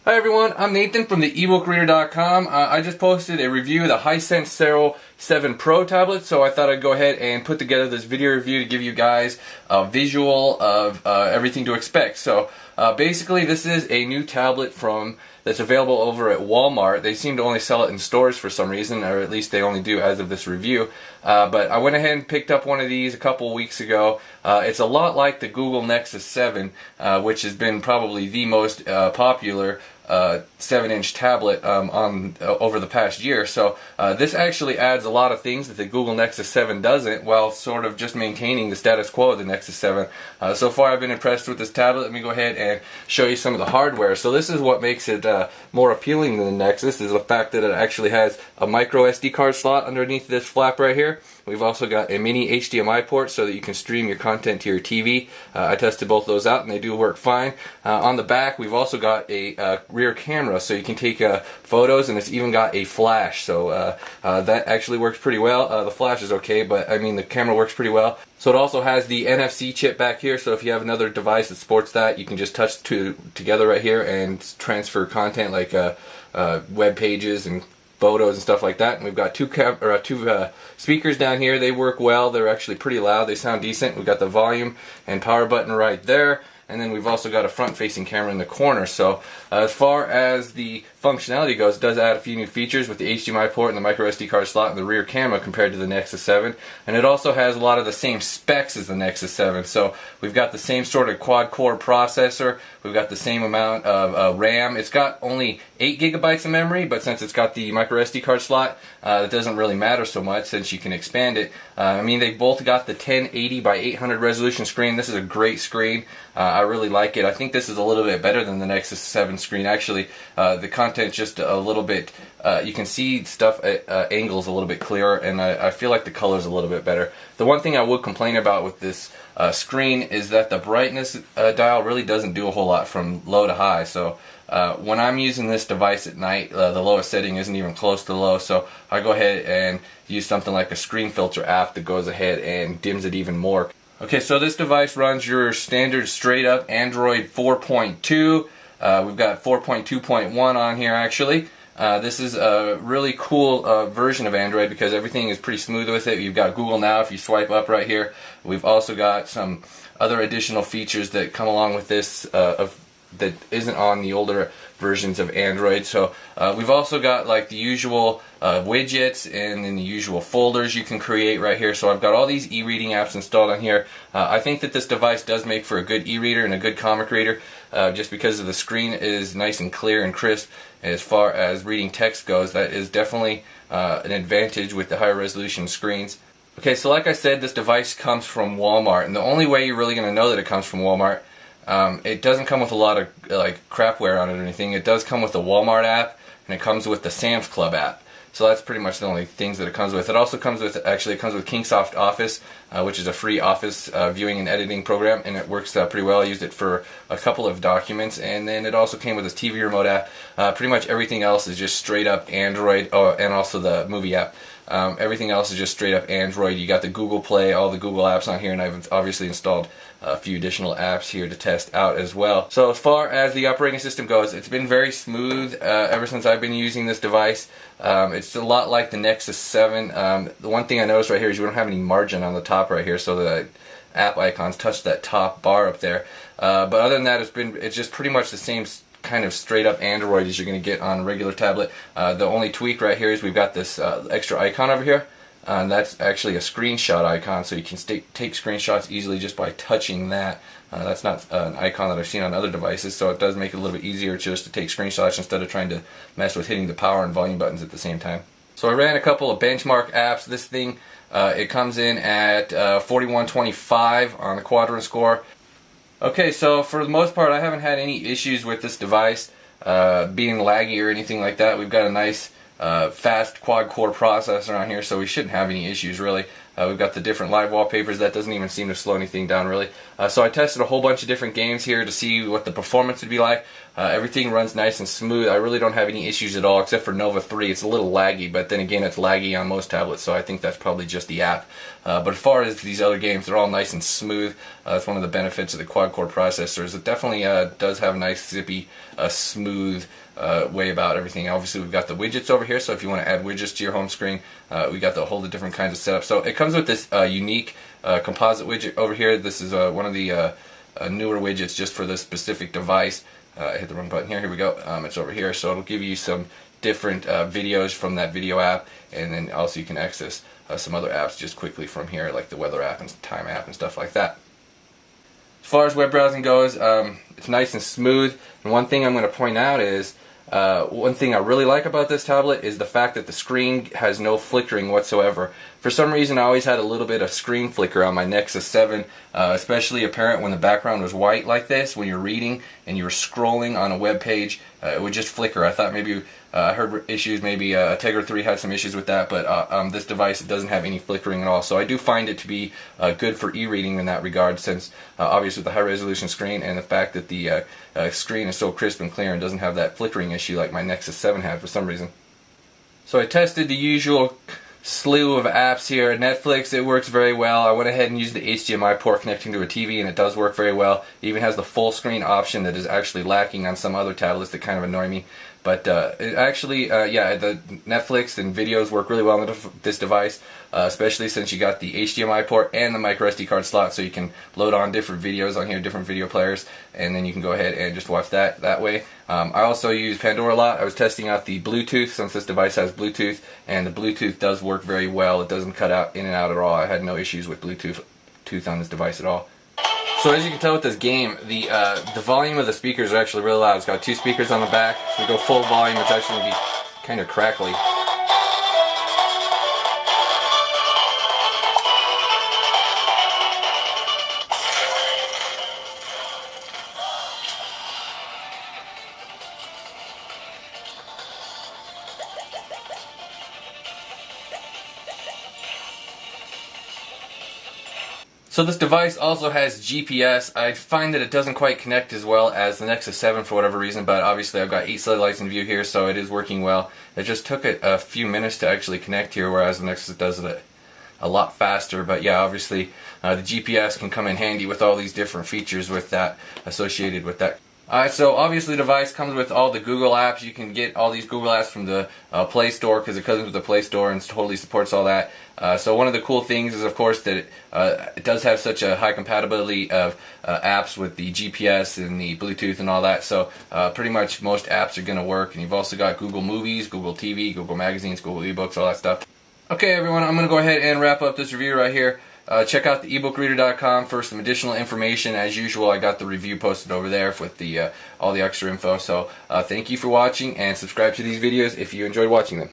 Hi everyone, I'm Nathan from the ebookreader.com. I just posted a review of the Hisense Sero 7 Pro tablet, so I thought I'd go ahead and put together this video review to give you guys a visual of everything to expect. So basically this is a new tablet that's available over at Walmart. They seem to only sell it in stores for some reason, or at least they only do as of this review. But I went ahead and picked up one of these a couple weeks ago. It's a lot like the Google Nexus 7, which has been probably the most popular 7-inch tablet over the past year. So this actually adds a lot of things that the Google Nexus 7 doesn't, while sort of just maintaining the status quo of the Nexus 7. So far I've been impressed with this tablet. Let me go ahead and show you some of the hardware. So this is what makes it more appealing than the Nexus, is the fact that it actually has a micro SD card slot underneath this flap right here. We've also got a mini HDMI port so that you can stream your content to your TV. I tested both those out and they do work fine. On the back we've also got a rear camera so you can take photos, and it's even got a flash, so that actually works pretty well. The flash is okay, but I mean the camera works pretty well. So it also has the NFC chip back here, so if you have another device that supports that, you can just touch together right here and transfer content like web pages and photos and stuff like that. And we've got two speakers down here. They work well. They're actually pretty loud. They sound decent. We've got the volume and power button right there. And then we've also got a front-facing camera in the corner. So as far as the functionality goes, it does add a few new features with the HDMI port and the micro SD card slot and the rear camera compared to the Nexus 7. And it also has a lot of the same specs as the Nexus 7. So we've got the same sort of quad-core processor. We've got the same amount of RAM. It's got only 8 gigabytes of memory, but since it's got the micro SD card slot, it doesn't really matter so much since you can expand it. I mean, they both got the 1080 by 800 resolution screen. This is a great screen. I really like it. I think this is a little bit better than the Nexus 7 screen. Actually, the content's just a little bit, you can see stuff at angles a little bit clearer, and I feel like the color's a little bit better. The one thing I would complain about with this screen is that the brightness dial really doesn't do a whole lot from low to high. So when I'm using this device at night, the lowest setting isn't even close to low, so I go ahead and use something like a screen filter app that goes ahead and dims it even more. Okay, so this device runs your standard straight up Android 4.2. We've got 4.2.1 on here actually. This is a really cool version of Android because everything is pretty smooth with it. You've got Google Now if you swipe up right here. We've also got some other additional features that come along with this that isn't on the older versions of Android. So we've also got like the usual widgets and then the usual folders you can create right here. So I've got all these e-reading apps installed on here. I think that this device does make for a good e-reader and a good comic reader just because of the screen is nice and clear and crisp. As far as reading text goes, that is definitely an advantage with the higher resolution screens. Okay, so like I said, this device comes from Walmart, and the only way you're really going to know that it comes from Walmart, it doesn't come with a lot of like crapware on it or anything. It does come with the Walmart app, and it comes with the Sam's Club app. So that's pretty much the only things that it comes with. It also comes with, actually it comes with Kingsoft Office, which is a free office viewing and editing program, and it works pretty well. I used it for a couple of documents, and then it also came with this TV remote app. Pretty much everything else is just straight up Android, and also the movie app. Everything else is just straight up Android. You got the Google Play, all the Google apps on here, and I've obviously installed a few additional apps here to test out as well. So as far as the operating system goes, it's been very smooth ever since I've been using this device. It's a lot like the Nexus 7. The one thing I noticed right here is you don't have any margin on the top right here, so the app icons touch that top bar up there. But other than that, it's just pretty much the same kind of straight up Android as you're going to get on a regular tablet. The only tweak right here is we've got this extra icon over here. That's actually a screenshot icon, so you can take screenshots easily just by touching that. That's not an icon that I've seen on other devices, so it does make it a little bit easier just to take screenshots instead of trying to mess with hitting the power and volume buttons at the same time. So I ran a couple of benchmark apps. This thing, it comes in at 4125 on the quadrant score. Okay, so for the most part I haven't had any issues with this device being laggy or anything like that. We've got a nice fast quad-core processor on here, so we shouldn't have any issues really. We've got the different live wallpapers. That doesn't even seem to slow anything down really. So I tested a whole bunch of different games here to see what the performance would be like. Everything runs nice and smooth. I really don't have any issues at all except for Nova 3. It's a little laggy, but then again it's laggy on most tablets, so I think that's probably just the app. But as far as these other games, they're all nice and smooth. That's one of the benefits of the quad-core processors. It definitely does have a nice zippy, smooth way about everything. Obviously we've got the widgets over here, so if you want to add widgets to your home screen, we got the whole different kinds of setups. So it comes with this unique composite widget over here. This is one of the newer widgets just for this specific device. I hit the wrong button here. Here we go. It's over here, so it'll give you some different videos from that video app, and then also you can access some other apps just quickly from here, like the weather app and time app and stuff like that. As far as web browsing goes, it's nice and smooth. And one thing I'm going to point out is one thing I really like about this tablet is the fact that the screen has no flickering whatsoever. For some reason I always had a little bit of screen flicker on my Nexus 7, especially apparent when the background was white like this. When you're reading and you were scrolling on a web page, it would just flicker. I thought maybe I heard issues, maybe Tegra 3 had some issues with that, but this device, it doesn't have any flickering at all. So I do find it to be good for e-reading in that regard, since obviously with the high resolution screen and the fact that the screen is so crisp and clear and doesn't have that flickering issue like my Nexus 7 had for some reason. So I tested the usual slew of apps here. Netflix, it works very well. I went ahead and used the HDMI port connecting to a TV, and it does work very well. It even has the full screen option that is actually lacking on some other tablets that kind of annoy me. But it actually, yeah, the Netflix and videos work really well on this device, especially since you got the HDMI port and the micro SD card slot, so you can load on different videos on here, different video players, and then you can go ahead and just watch that way. I also use Pandora a lot. I was testing out the Bluetooth, since this device has Bluetooth, and the Bluetooth does work very well. It doesn't cut out in and out at all. I had no issues with Bluetooth on this device at all. So as you can tell with this game, the volume of the speakers are actually really loud. It's got two speakers on the back. If we go full volume, it's actually going to be kind of crackly. So this device also has GPS. I find that it doesn't quite connect as well as the Nexus 7 for whatever reason, but obviously I've got 8 satellites in view here, so it is working well. It just took it a few minutes to actually connect here, whereas the Nexus does it a lot faster. But yeah, obviously the GPS can come in handy with all these different features with that associated with that. So obviously the device comes with all the Google apps. You can get all these Google apps from the Play Store, because it comes with the Play Store and totally supports all that. So one of the cool things is, of course, that it does have such a high compatibility of apps with the GPS and the Bluetooth and all that. So pretty much most apps are going to work. And you've also got Google Movies, Google TV, Google Magazines, Google eBooks, all that stuff. Okay, everyone, I'm going to go ahead and wrap up this review right here. Check out the ebookreader.com for some additional information. As usual, I got the review posted over there with the all the extra info. So thank you for watching, and subscribe to these videos if you enjoyed watching them.